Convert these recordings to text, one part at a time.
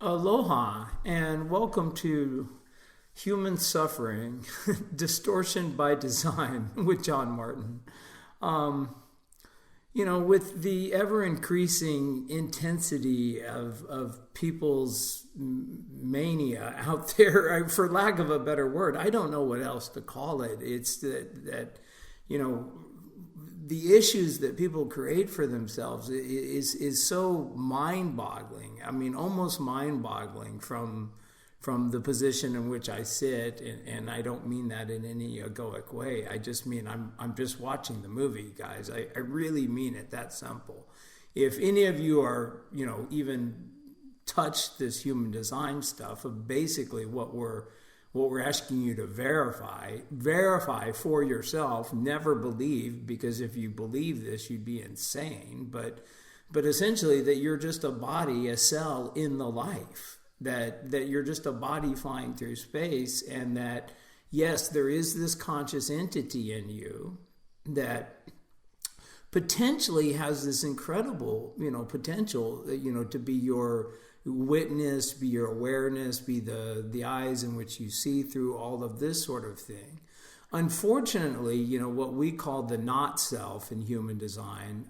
Aloha and welcome to Human Suffering, Distortion by Design with John Martin. With the ever increasing intensity of people's mania out there, for lack of a better word, I don't know what else to call it. It's that the issues that people create for themselves is so mind-boggling. I mean, almost mind-boggling from the position in which I sit, and I don't mean that in any egoic way. I just mean I'm just watching the movie, guys. I really mean it that simple. If any of you are, even touch this human design stuff of basically what we're asking you to verify for yourself, never believe, because if you believe this, you'd be insane. But essentially that you're just a body, a cell in the life, that you're just a body flying through space, and that, yes, there is this conscious entity in you that potentially has this incredible, potential, to be your witness, be your awareness, be the eyes in which you see through all of this sort of thing. Unfortunately, what we call the not self in human design,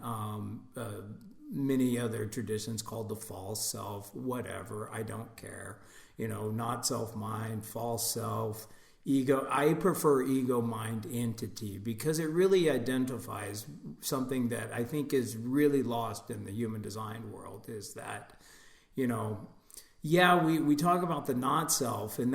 many other traditions called the false self, whatever, I don't care, not self mind, false self, ego. I prefer ego mind entity because it really identifies something that I think is really lost in the human design world, is that we talk about the not self, and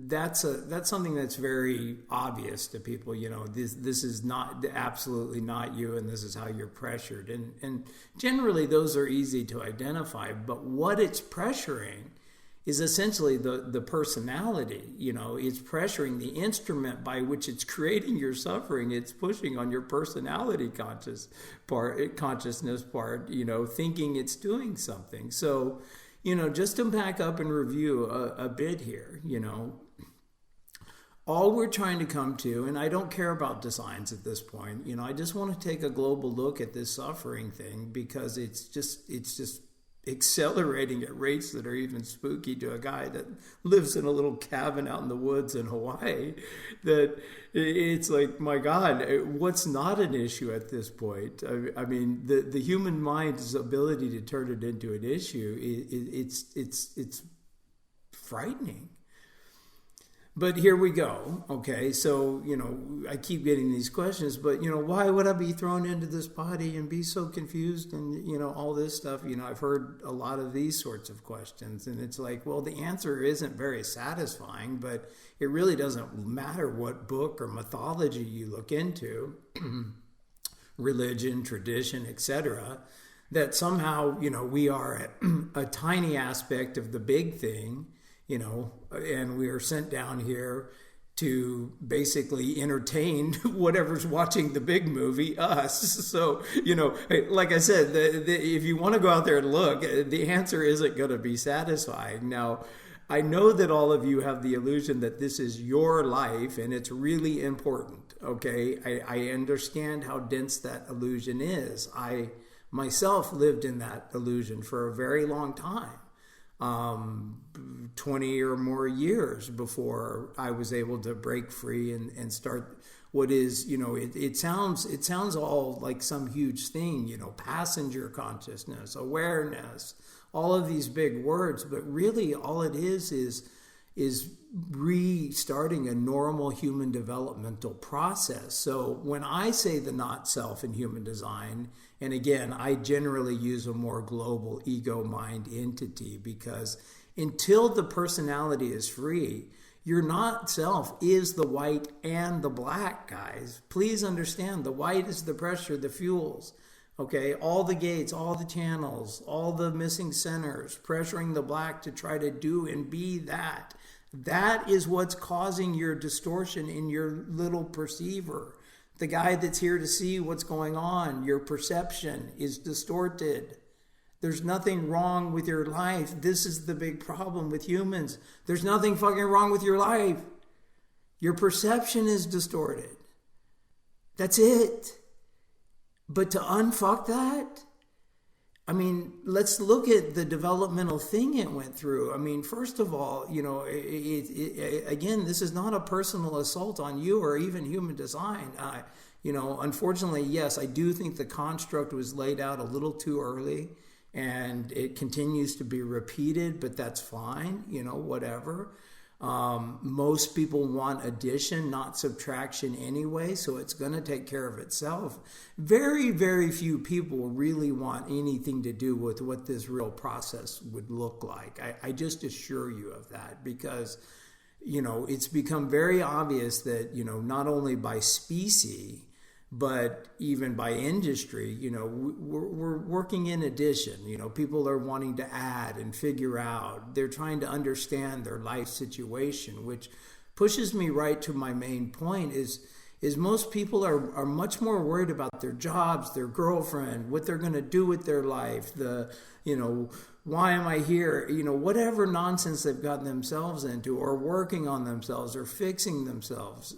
that's something that's very obvious to people. This is not absolutely not you, and this is how you're pressured, and generally those are easy to identify. But what it's pressuring is essentially the personality. It's pressuring the instrument by which it's creating your suffering. It's pushing on your personality consciousness part, thinking it's doing something. So, just to back up and review a bit here, all we're trying to come to, and I don't care about designs at this point, I just want to take a global look at this suffering thing, because it's just accelerating at rates that are even spooky to a guy that lives in a little cabin out in the woods in Hawaii. That it's like, my God, what's not an issue at this point? I mean, the human mind's ability to turn it into an issue, it's frightening. But here we go. Okay, so, I keep getting these questions, but, why would I be thrown into this body and be so confused and, all this stuff? I've heard a lot of these sorts of questions, and it's like, well, the answer isn't very satisfying, but it really doesn't matter what book or mythology you look into, religion, tradition, etc., that somehow, we are a tiny aspect of the big thing, and we are sent down here to basically entertain whatever's watching the big movie, us. So, like I said, if you want to go out there and look, the answer isn't going to be satisfying. Now, I know that all of you have the illusion that this is your life, and it's really important, okay? I understand how dense that illusion is. I myself lived in that illusion for a very long time. 20 or more years before I was able to break free and start what is, it sounds all like some huge thing, passenger consciousness, awareness, all of these big words, but really all it is restarting a normal human developmental process. So when I say the not self in human design, and again, I generally use a more global ego mind entity, because until the personality is free, your not self is the white and the black, guys. Please understand, the white is the pressure, the fuels. Okay, all the gates, all the channels, all the missing centers, pressuring the black to try to do and be that. That is what's causing your distortion in your little perceiver. The guy that's here to see what's going on, your perception is distorted. There's nothing wrong with your life. This is the big problem with humans. There's nothing fucking wrong with your life. Your perception is distorted. That's it. But to unfuck that, I mean, let's look at the developmental thing it went through. I mean, first of all, again, this is not a personal assault on you or even human design. Unfortunately, yes, I do think the construct was laid out a little too early, and it continues to be repeated, but that's fine, whatever. Most people want addition, not subtraction anyway, so it's going to take care of itself. Very, very few people really want anything to do with what this real process would look like. I just assure you of that, because, it's become very obvious that, not only by species, but even by industry, we're working in addition. People are wanting to add and figure out. They're trying to understand their life situation, which pushes me right to my main point is most people are much more worried about their jobs, their girlfriend, what they're going to do with their life, why am I here? Whatever nonsense they've gotten themselves into, or working on themselves or fixing themselves,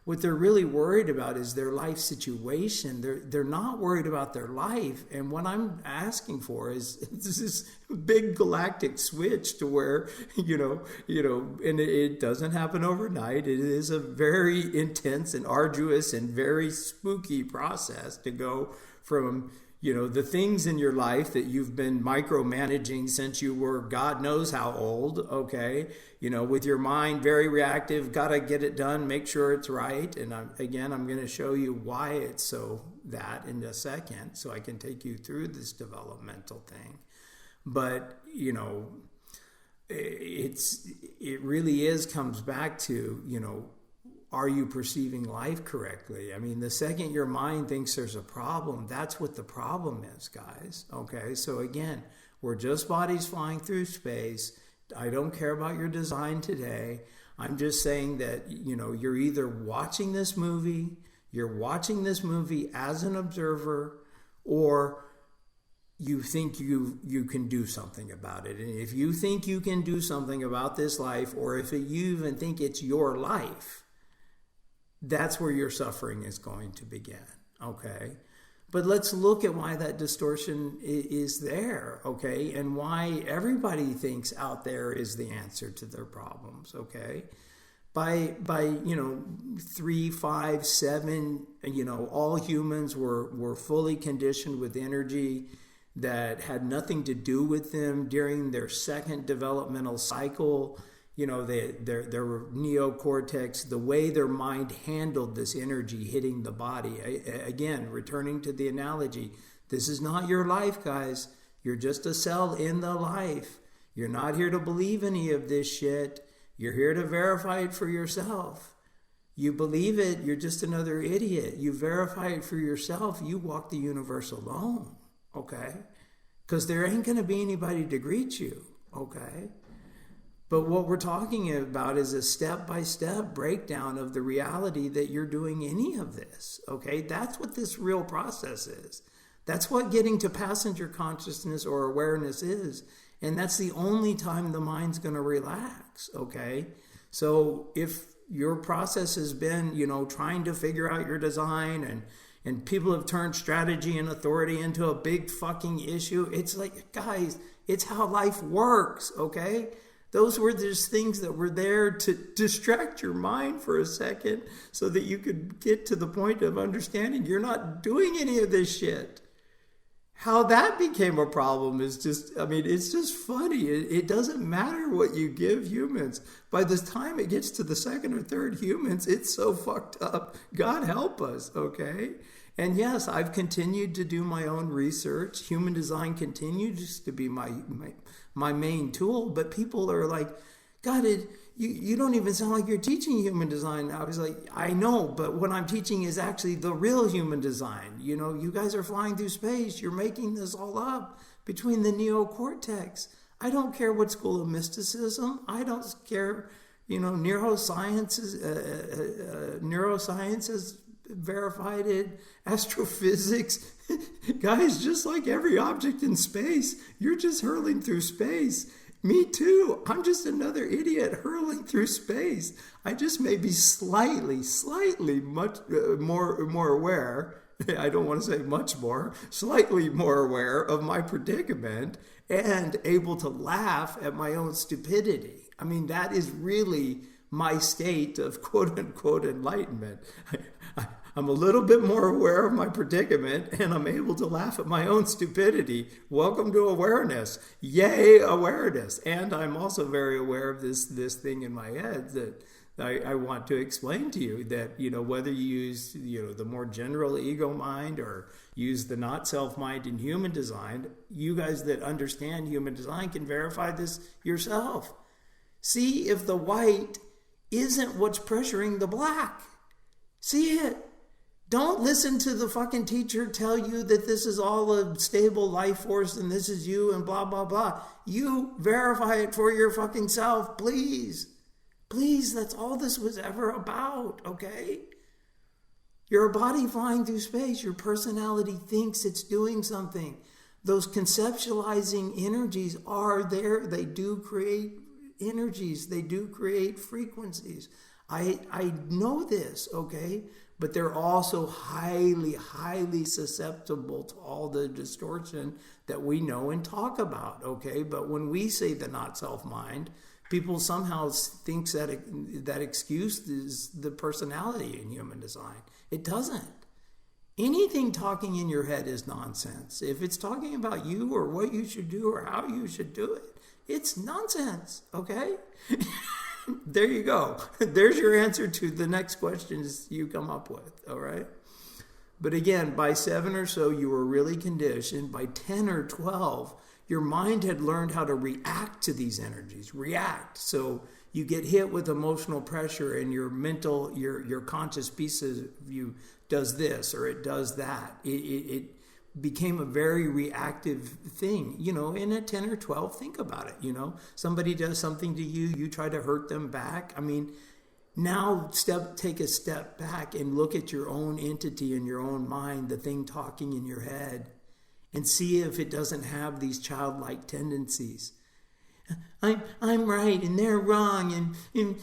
what they're really worried about is their life situation. They're not worried about their life. And what I'm asking for is this big galactic switch to where, and it doesn't happen overnight. It is a very intense and arduous and very spooky process to go from, the things in your life that you've been micromanaging since you were God knows how old, okay? With your mind very reactive, got to get it done, make sure it's right. And I'm going to show you why it's so that in a second, so I can take you through this developmental thing. But, it really comes back to, are you perceiving life correctly? I mean, the second your mind thinks there's a problem, that's what the problem is, guys. Okay, so again, we're just bodies flying through space. I don't care about your design today. I'm just saying that, you're either watching this movie as an observer, or you think you can do something about it. And if you think you can do something about this life, or if you even think it's your life, that's where your suffering is going to begin, okay? But let's look at why that distortion is there, okay? And why everybody thinks out there is the answer to their problems, okay? By 3, 5, 7, all humans were fully conditioned with energy that had nothing to do with them during their second developmental cycle. Their neocortex, the way their mind handled this energy hitting the body. Again, returning to the analogy, this is not your life, guys. You're just a cell in the life. You're not here to believe any of this shit. You're here to verify it for yourself. You believe it, you're just another idiot. You verify it for yourself, you walk the universe alone, okay? Because there ain't going to be anybody to greet you, okay? But what we're talking about is a step-by-step breakdown of the reality that you're doing any of this, okay? That's what this real process is. That's what getting to passenger consciousness or awareness is. And that's the only time the mind's going to relax, okay? So if your process has been, trying to figure out your design and people have turned strategy and authority into a big fucking issue, it's like, guys, it's how life works, okay? Those were just things that were there to distract your mind for a second so that you could get to the point of understanding you're not doing any of this shit. How that became a problem is just, it's just funny. It doesn't matter what you give humans. By the time it gets to the second or third humans, it's so fucked up. God help us, okay? And yes, I've continued to do my own research. Human design continues to be my main tool, but people are like, God, you don't even sound like you're teaching human design. I was like, I know, but what I'm teaching is actually the real human design. You guys are flying through space. You're making this all up between the neocortex. I don't care what school of mysticism. I don't care, neuroscience has verified it, astrophysics. Guys, just like every object in space, you're just hurling through space. Me too. I'm just another idiot hurling through space. I just may be slightly much more aware, I don't want to say much more, slightly more aware of my predicament and able to laugh at my own stupidity. I mean, that is really my state of quote unquote enlightenment. I'm a little bit more aware of my predicament and I'm able to laugh at my own stupidity. Welcome to awareness. Yay, awareness. And I'm also very aware of this thing in my head that I want to explain to you, that, whether you use, the more general ego mind or use the not self mind in human design, you guys that understand human design can verify this yourself. See if the white isn't what's pressuring the black. See it. Don't listen to the fucking teacher tell you that this is all a stable life force and this is you and blah, blah, blah. You verify it for your fucking self, please. Please, that's all this was ever about, okay? You're a body flying through space. Your personality thinks it's doing something. Those conceptualizing energies are there. They do create energies. They do create frequencies. I know this, okay? But they're also highly, highly susceptible to all the distortion that we know and talk about, okay? But when we say the not self mind, people somehow thinks that excuse is the personality in human design. It doesn't. Anything talking in your head is nonsense. If it's talking about you or what you should do or how you should do it, it's nonsense, okay? There you go. There's your answer to the next questions you come up with, all right? But again, by 7 or so, you were really conditioned. By 10 or 12, your mind had learned how to react to these energies. React. So you get hit with emotional pressure and your mental, your conscious piece of you does this or it does that. It became a very reactive thing. In a 10 or 12, think about it. Somebody does something to you, you try to hurt them back. I mean, now take a step back and look at your own entity in your own mind, the thing talking in your head, and see if it doesn't have these childlike tendencies. I'm right and they're wrong and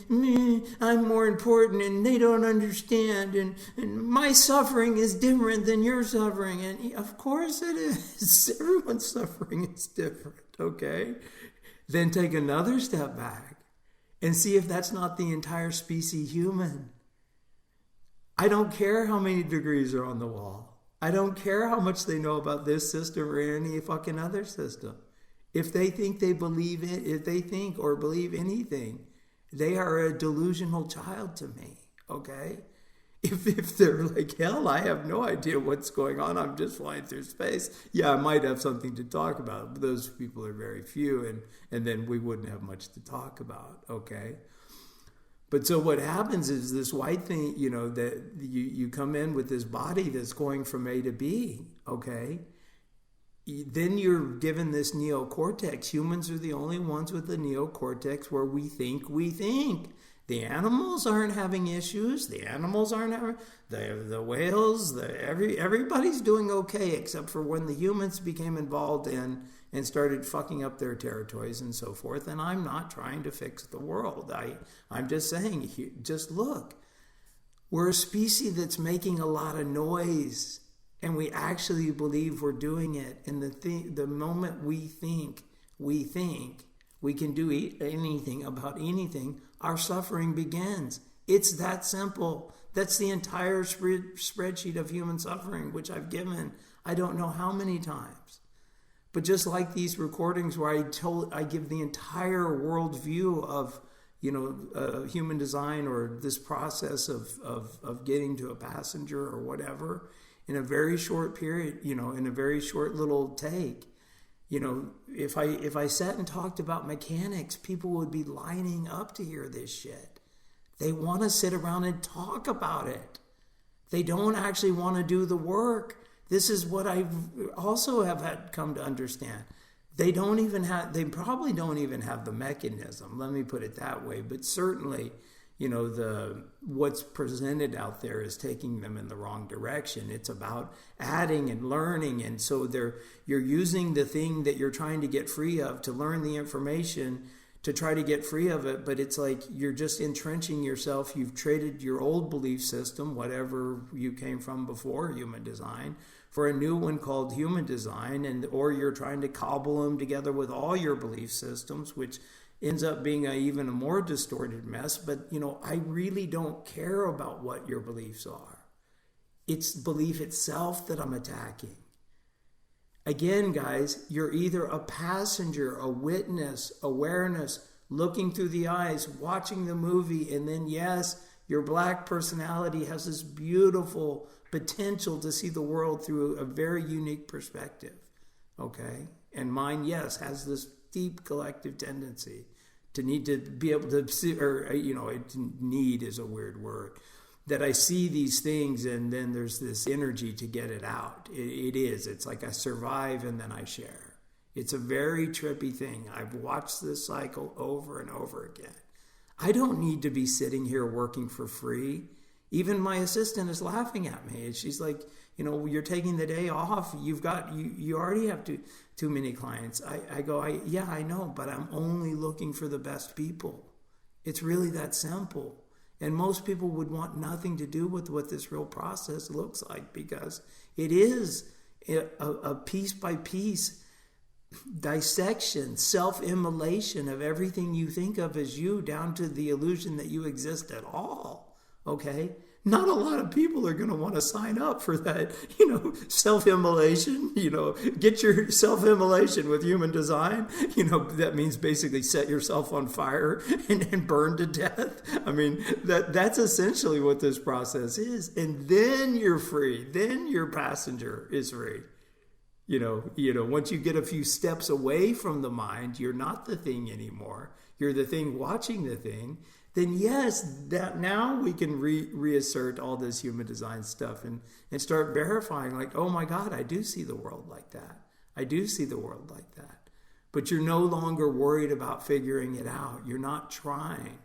I'm more important and they don't understand and my suffering is different than your suffering. And of course it is. Everyone's suffering is different, okay? Then take another step back and see if that's not the entire species human. I don't care how many degrees are on the wall. I don't care how much they know about this system or any fucking other system. If they think they believe it, if they think or believe anything, they are a delusional child to me, okay? If they're like, hell, I have no idea what's going on, I'm just flying through space, yeah, I might have something to talk about, but those people are very few, and then we wouldn't have much to talk about, okay? But so what happens is this white thing, that you come in with this body that's going from A to B, okay? Then you're given this neocortex. Humans are the only ones with the neocortex where we think. The animals aren't having issues. The animals aren't having, the whales, everybody's doing okay, except for when the humans became involved in and started fucking up their territories and so forth. And I'm not trying to fix the world. I'm just saying, just look. We're a species that's making a lot of noise. And we actually believe we're doing it. And the moment we think we can do anything about anything, our suffering begins. It's that simple. That's the entire spreadsheet of human suffering, which I've given I don't know how many times. But just like these recordings where I give the entire worldview of human design or this process of getting to a passenger or whatever, in a very short period, in a very short little take. If I sat and talked about mechanics, people would be lining up to hear this shit. They want to sit around and talk about it. They don't actually want to do the work. This is what I also have had come to understand. They probably don't even have the mechanism. Let me put it that way. But certainly, what's presented out there is taking them in the wrong direction. It's about adding and learning, and so you're using the thing that you're trying to get free of to learn the information to try to get free of it. But it's like you're just entrenching yourself. You've traded your old belief system, whatever you came from before human design, for a new one called human design, or you're trying to cobble them together with all your belief systems, which ends up being even a more distorted mess. But, I really don't care about what your beliefs are. It's belief itself that I'm attacking. Again, guys, you're either a passenger, a witness, awareness, looking through the eyes, watching the movie, and then, yes, your black personality has this beautiful potential to see the world through a very unique perspective, okay? And mine, yes, has this deep collective tendency to need to be able to see, or, need is a weird word, that I see these things and then there's this energy to get it out. It is. It's like I survive and then I share. It's a very trippy thing. I've watched this cycle over and over again. I don't need to be sitting here working for free. Even my assistant is laughing at me. And she's like, you're taking the day off. You already have too many clients. I go, yeah, I know, but I'm only looking for the best people. It's really that simple. And most people would want nothing to do with what this real process looks like, because it is a piece by piece dissection, self-immolation of everything you think of as you, down to the illusion that you exist at all. Okay? Not a lot of people are going to want to sign up for that, self-immolation, get your self-immolation with human design. That means basically set yourself on fire and burn to death. I mean, that's essentially what this process is. And then you're free. Then your passenger is free. Once you get a few steps away from the mind, you're not the thing anymore. You're the thing watching the thing. Then yes, that now we can reassert all this human design stuff and start verifying, like, oh my God, I do see the world like that. I do see the world like that. But you're no longer worried about figuring it out. You're not trying.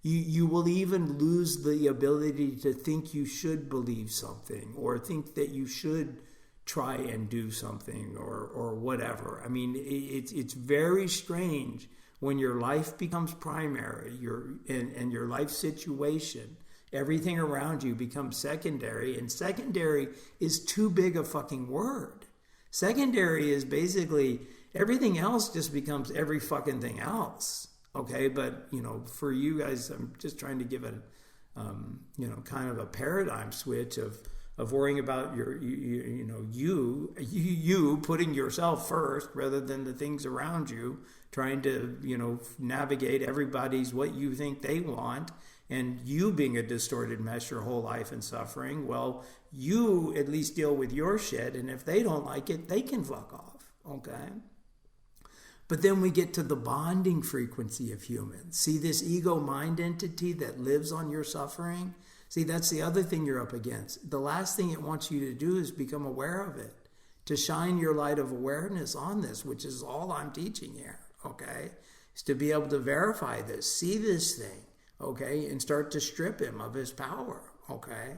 You will even lose the ability to think you should believe something or think that you should try and do something or whatever. I mean, it's very strange when your life becomes primary, and your life situation, everything around you becomes secondary, and secondary is too big a fucking word. Secondary is basically everything else just becomes every fucking thing else. Okay, but for you guys, I'm just trying to give it, kind of a paradigm switch of worrying about you putting yourself first rather than the things around you, trying to, navigate everybody's what you think they want, and you being a distorted mess your whole life and suffering. Well, you at least deal with your shit, and if they don't like it, they can fuck off, okay? But then we get to the bonding frequency of humans. See this ego mind entity that lives on your suffering? See, that's the other thing you're up against. The last thing it wants you to do is become aware of it, to shine your light of awareness on this, which is all I'm teaching here, okay? Is to be able to verify this, see this thing, okay? And start to strip him of his power, okay?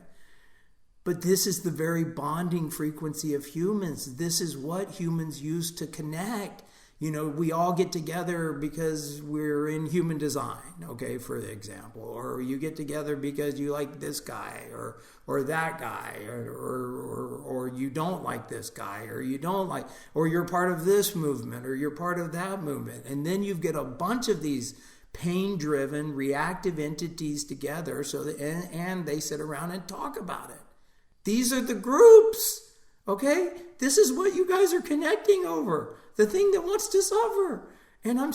But this is the very bonding frequency of humans. This is what humans use to connect. We all get together because we're in human design, okay, for example. Or you get together because you like this guy or that guy, or you don't like this guy, or you don't like, or you're part of this movement, or you're part of that movement. And then you get a bunch of these pain-driven, reactive entities together, and they sit around and talk about it. These are the groups, okay? This is what you guys are connecting over. The thing that wants to suffer. And I'm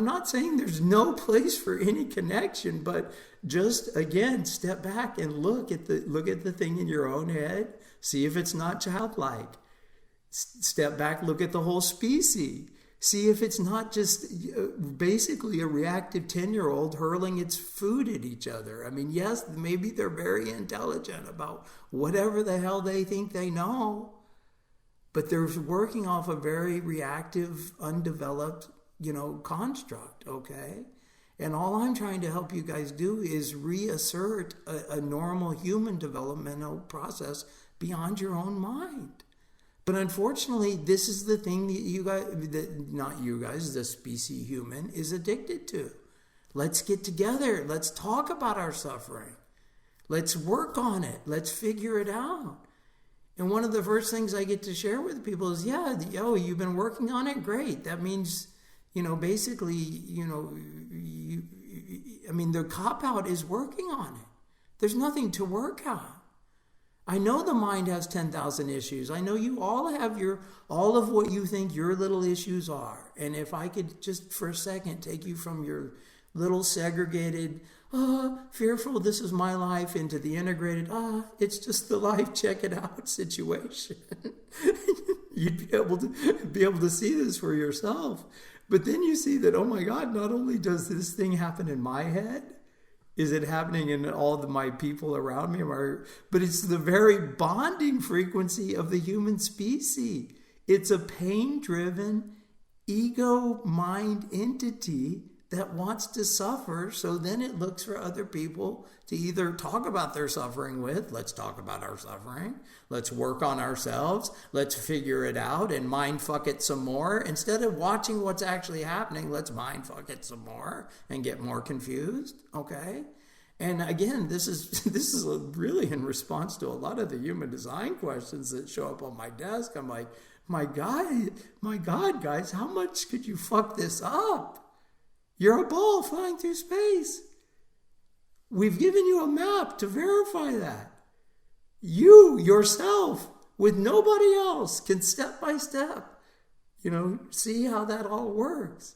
not saying there's no place for any connection, but just again, step back and look at the thing in your own head. See if it's not childlike. Step back, look at the whole species. See if it's not just basically a reactive 10-year-old hurling its food at each other. I mean, yes, maybe they're very intelligent about whatever the hell they think they know, but they're working off a very reactive, undeveloped, construct, okay? And all I'm trying to help you guys do is reassert a normal human developmental process beyond your own mind. But unfortunately, this is the thing that you guys, that not you guys, the species human is addicted to. Let's get together. Let's talk about our suffering. Let's work on it. Let's figure it out. And one of the first things I get to share with people is, you've been working on it? Great. That means, basically, the cop-out is working on it. There's nothing to work out. I know the mind has 10,000 issues. I know you all have all of what you think your little issues are. And if I could just for a second take you from your little segregated, fearful, this is my life, into the integrated, it's just the life, check it out situation. You'd be able to see this for yourself. But then you see that, oh my God, not only does this thing happen in my head, is it happening in all of my people around me? But it's the very bonding frequency of the human species. It's a pain-driven ego mind entity that wants to suffer, so then it looks for other people to either talk about their suffering with. Let's talk about our suffering. Let's work on ourselves. Let's figure it out and mind fuck it some more. Instead of watching what's actually happening, let's mind fuck it some more and get more confused, okay? And again, this is really in response to a lot of the human design questions that show up on my desk. I'm like, my God, guys, how much could you fuck this up? You're a ball flying through space. We've given you a map to verify that. You, yourself, with nobody else, can step by step, see how that all works.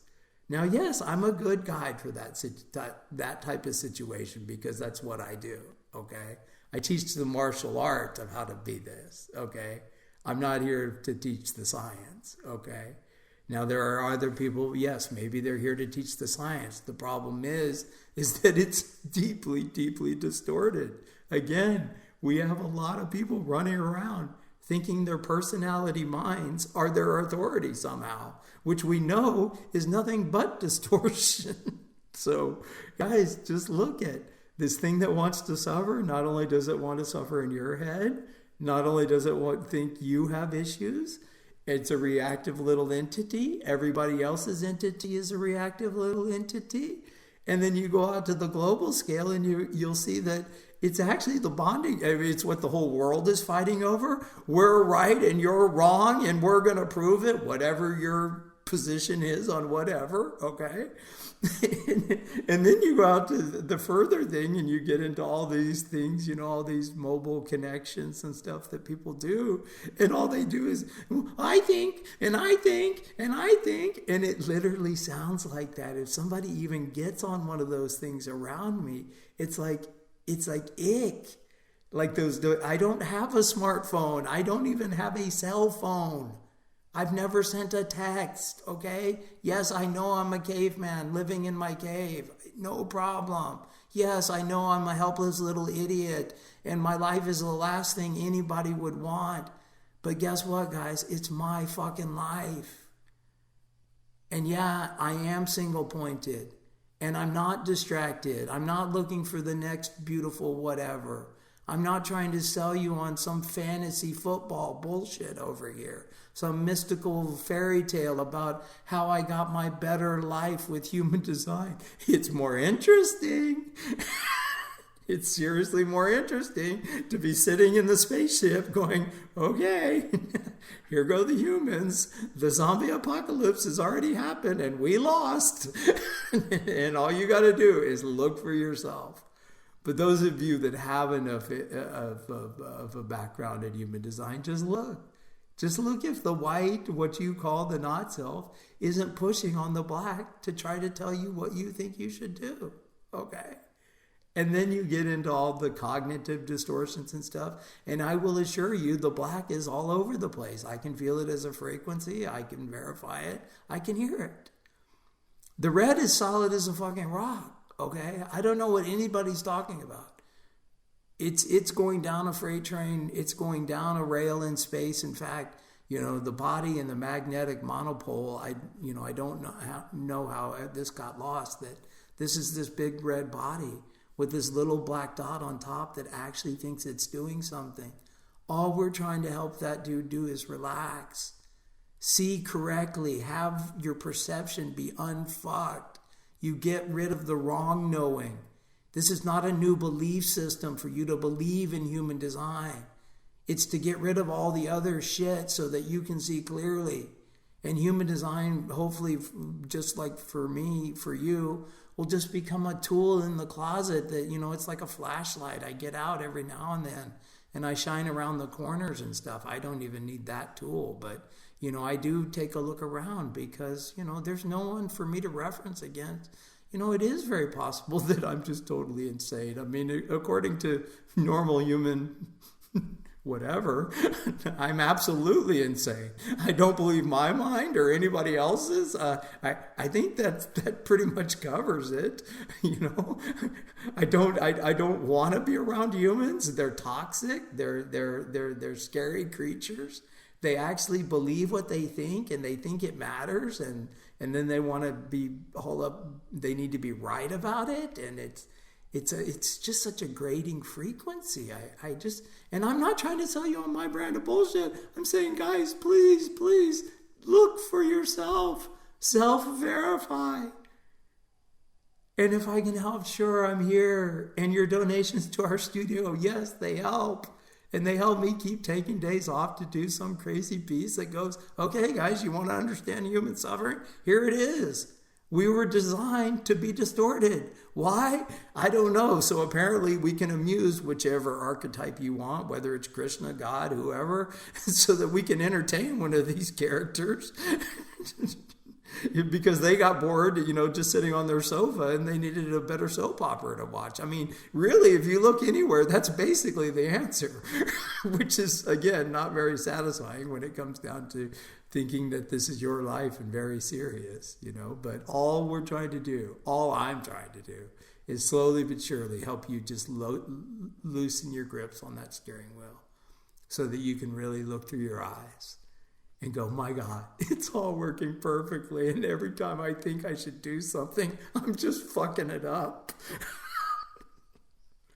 Now, yes, I'm a good guide for that type of situation because that's what I do, okay? I teach the martial art of how to be this, okay? I'm not here to teach the science, okay? Now, there are other people, yes, maybe they're here to teach the science. The problem is that it's deeply, deeply distorted. Again, we have a lot of people running around thinking their personality minds are their authority somehow, which we know is nothing but distortion. So, guys, just look at this thing that wants to suffer. Not only does it want to suffer in your head, not only does it think you have issues, it's a reactive little entity. Everybody else's entity is a reactive little entity. And then you go out to the global scale and you'll see that it's actually the bonding. It's what the whole world is fighting over. We're right and you're wrong and we're going to prove it, whatever your position is on whatever, okay? And then you go out to the further thing and you get into all these things, all these mobile connections and stuff that people do. And all they do is, I think, and I think, and I think. And it literally sounds like that. If somebody even gets on one of those things around me, it's like ick. Like I don't have a smartphone. I don't even have a cell phone. I've never sent a text, okay? Yes, I know I'm a caveman living in my cave. No problem. Yes, I know I'm a helpless little idiot and my life is the last thing anybody would want. But guess what, guys? It's my fucking life. And yeah, I am single-pointed and I'm not distracted. I'm not looking for the next beautiful whatever. I'm not trying to sell you on some fantasy football bullshit over here. Some mystical fairy tale about how I got my better life with human design. It's more interesting. It's seriously more interesting to be sitting in the spaceship going, okay, here go the humans. The zombie apocalypse has already happened and we lost. And all you got to do is look for yourself. But those of you that have enough of a background in human design, just look. Just look if the white, what you call the not self, isn't pushing on the black to try to tell you what you think you should do. Okay? And then you get into all the cognitive distortions and stuff. And I will assure you the black is all over the place. I can feel it as a frequency. I can verify it. I can hear it. The red is solid as a fucking rock. Okay? I don't know what anybody's talking about. It's going down a freight train. It's going down a rail in space. In fact, the body and the magnetic monopole, I don't know how this got lost, that this is this big red body with this little black dot on top that actually thinks it's doing something. All we're trying to help that dude do is relax. See correctly. Have your perception be unfucked. You get rid of the wrong knowing. This is not a new belief system for you to believe in human design. It's to get rid of all the other shit so that you can see clearly. And human design, hopefully, just like for me, for you, will just become a tool in the closet that, it's like a flashlight. I get out every now and then and I shine around the corners and stuff. I don't even need that tool, but I do take a look around because, there's no one for me to reference against. It is very possible that I'm just totally insane. I mean, according to normal human whatever, I'm absolutely insane. I don't believe my mind or anybody else's. I think that pretty much covers it. I don't want to be around humans. They're toxic. They're scary creatures. They actually believe what they think, and they think it matters, and then they want to be hold up. They need to be right about it, and it's just such a grating frequency. And I'm not trying to sell you on my brand of bullshit. I'm saying, guys, please look for yourself, self-verify. And if I can help, sure, I'm here. And your donations to our studio, yes, they help. And they help me keep taking days off to do some crazy piece that goes, okay, guys, you want to understand human suffering? Here it is. We were designed to be distorted. Why? I don't know. So apparently we can amuse whichever archetype you want, whether it's Krishna, God, whoever, so that we can entertain one of these characters. Because they got bored, just sitting on their sofa, and they needed a better soap opera to watch. I mean, really, if you look anywhere, that's basically the answer, which is, again, not very satisfying when it comes down to thinking that this is your life and very serious, But all I'm trying to do is slowly but surely help you just loosen your grips on that steering wheel so that you can really look through your eyes and go, my God, it's all working perfectly. And every time I think I should do something, I'm just fucking it up.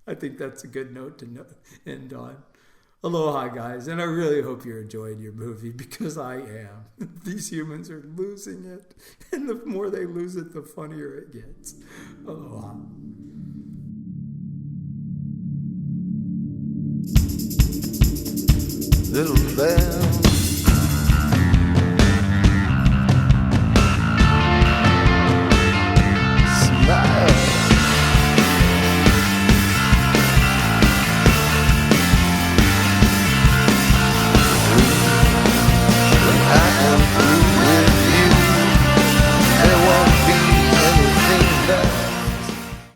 I think that's a good note to end on. Aloha, guys. And I really hope you're enjoying your movie, because I am. These humans are losing it. And the more they lose it, the funnier it gets. Aloha. Little bear